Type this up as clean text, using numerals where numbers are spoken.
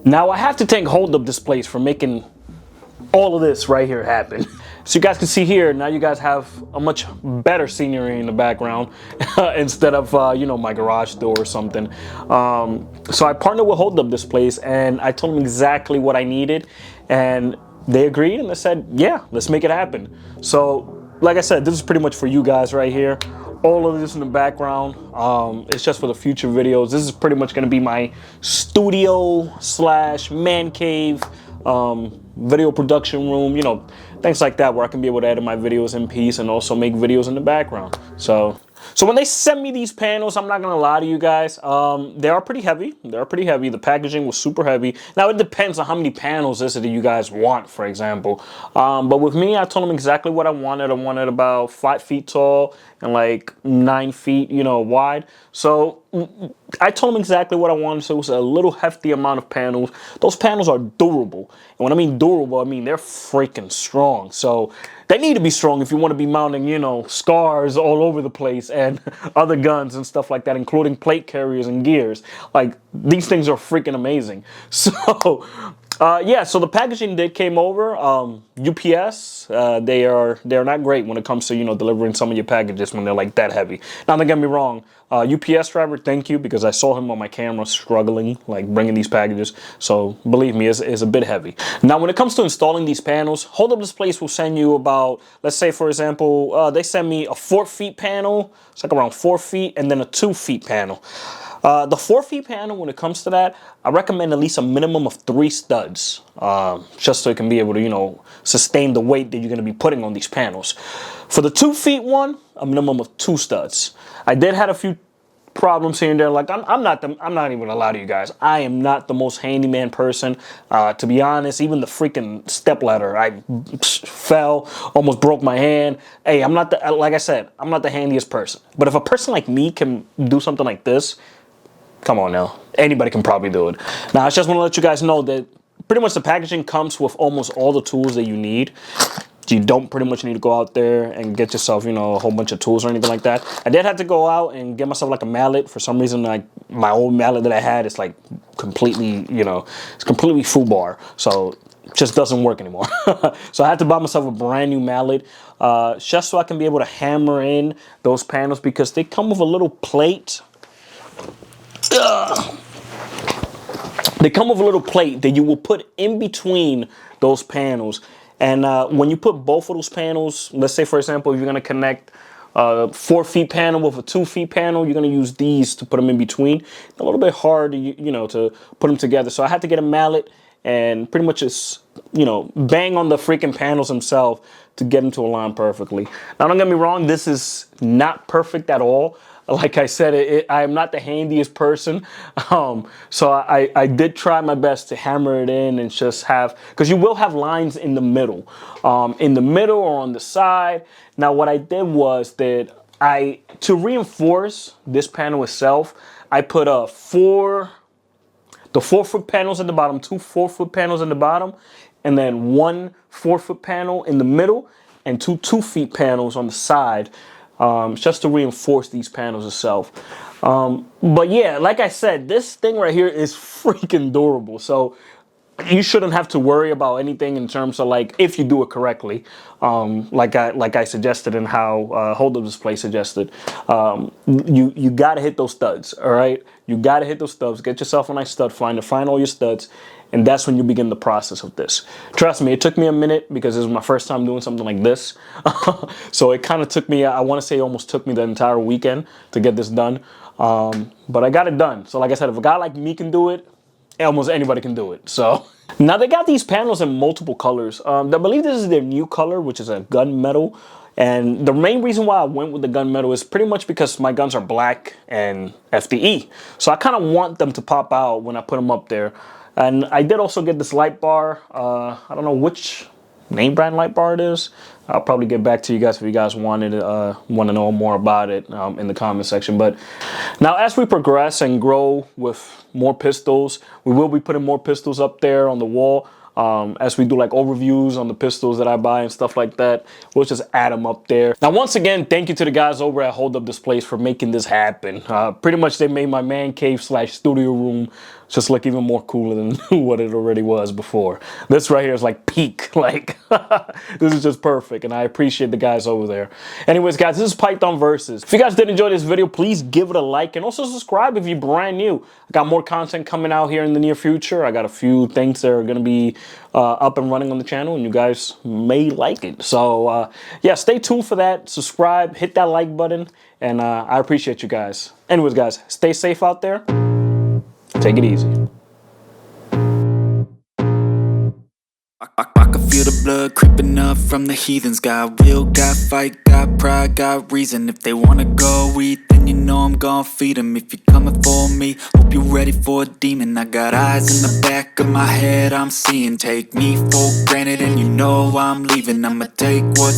Now I have to thank Holdup Displays for making all of this right here happen. So you guys can see here, now you guys have a much better scenery in the background instead of, you know, my garage door or something. So I partnered with Holdup Displays and I told them exactly what I needed and they agreed and they said, yeah, let's make it happen. So like I said, this is pretty much for you guys right here. All of this in the background, it's just for the future videos. This is pretty much gonna be my studio slash man cave, video production room, you know, things like that where I can be able to edit my videos in peace and also make videos in the background. So when they sent me these panels, I'm not gonna lie to you guys, they are pretty heavy. They're pretty heavy. The packaging was super heavy. Now it depends on how many panels this is that you guys want, for example. But with me, I told them exactly what I wanted. I wanted about 5 feet tall and like 9 feet, you know, wide. So I told them exactly what I wanted. So it was a little hefty amount of panels. Those panels are durable. And when I mean durable, I mean they're freaking strong. So they need to be strong if you want to be mounting, you know, scars all over the place and other guns and stuff like that, including plate carriers and gears. Like, these things are freaking amazing. So, yeah, so the packaging that came over, UPS, they're not great when it comes to, you know, delivering some of your packages when they're like that heavy. Now, don't get me wrong, UPS driver, thank you, because I saw him on my camera struggling, like bringing these packages. So believe me, it's a bit heavy. Now, when it comes to installing these panels, Holdup Displays will send you about, let's say, for example, they send me a 4 feet panel. It's like around 4 feet, and then a 2 feet panel. The 4 feet panel, when it comes to that, I recommend at least a minimum of 3 studs, just so it can be able to, you know, sustain the weight that you're going to be putting on these panels. For the 2 feet one, a minimum of 2 studs. I did have a few problems here and there. Like I'm not even gonna lie to you guys. I am not the most handyman person. To be honest, even the freaking stepladder, I fell, almost broke my hand. Hey, I'm not the, like I said, I'm not the handiest person. But if a person like me can do something like this, come on now, anybody can probably do it. Now I just want to let you guys know that pretty much the packaging comes with almost all the tools that you need. You don't pretty much need to go out there and get yourself, you know, a whole bunch of tools or anything like that. I did have to go out and get myself like a mallet. For some reason, like my old mallet that I had is like completely, you know, it's completely foobar. So it just doesn't work anymore. So I had to buy myself a brand new mallet just so I can be able to hammer in those panels because they come with a little plate. They come with a little plate that you will put in between those panels. And when you put both of those panels, let's say, for example, if you're going to connect a 4 feet panel with a 2 feet panel, you're going to use these to put them in between. A little bit hard, you know, to put them together. So I had to get a mallet and pretty much just, you know, bang on the freaking panels themselves to get them to align perfectly. Now, don't get me wrong, this is not perfect at all. Like I said, I am not the handiest person. So I did try my best to hammer it in and just have, because you will have lines in the middle or on the side. Now, what I did was that to reinforce this panel itself, I put the 4 foot panels at the bottom, 2 4 foot panels at the bottom, and then 1 4 foot panel in the middle and 2 2 feet panels on the side. Just to reinforce these panels itself. But yeah, like I said, this thing right here is freaking durable. So you shouldn't have to worry about anything in terms of like if you do it correctly, like I suggested and how Holdup Display suggested. You gotta hit those studs, all right? You gotta hit those studs. Get yourself a nice stud finder, find all your studs, and that's when you begin the process of this. Trust me, it took me a minute because this was my first time doing something like this. So it kind of took me, I want to say it almost took me the entire weekend to get this done. But I got it done. So like I said, if a guy like me can do it, almost anybody can do it. So now they got these panels in multiple colors. I believe this is their new color, which is a gunmetal. And the main reason why I went with the gunmetal is pretty much because my guns are black and FDE. So I kind of want them to pop out when I put them up there. And I did also get this light bar. I don't know which name brand light bar it is. I'll probably get back to you guys if you guys want to know more about it in the comment section. But now, as we progress and grow with more pistols, we will be putting more pistols up there on the wall. As we do like overviews on the pistols that I buy and stuff like that, we'll just add them up there. Now, once again, thank you to the guys over at Holdup Displays for making this happen. Pretty much they made my man cave / studio room just look even more cooler than what it already was before. This right here is like peak, like this is just perfect, and I appreciate the guys over there. Anyways, guys, this is Python Versus. If you guys did enjoy this video, please give it a like and also subscribe if you're brand new. I got more content coming out here in the near future. I got a few things that are gonna be up and running on the channel, and you guys may like it. So yeah, stay tuned for that. Subscribe, hit that like button, and I appreciate you guys. Anyways, guys, stay safe out there. Take it easy. I can feel the blood creeping up from the heathens. Got will, got fight, got pride, got reason. If they wanna go eat, then you know I'm gon' feed them. If you're coming for me, hope you're ready for a demon. I got eyes in the back of my head, I'm seeing. Take me for granted and you know I'm leaving. I'ma take what's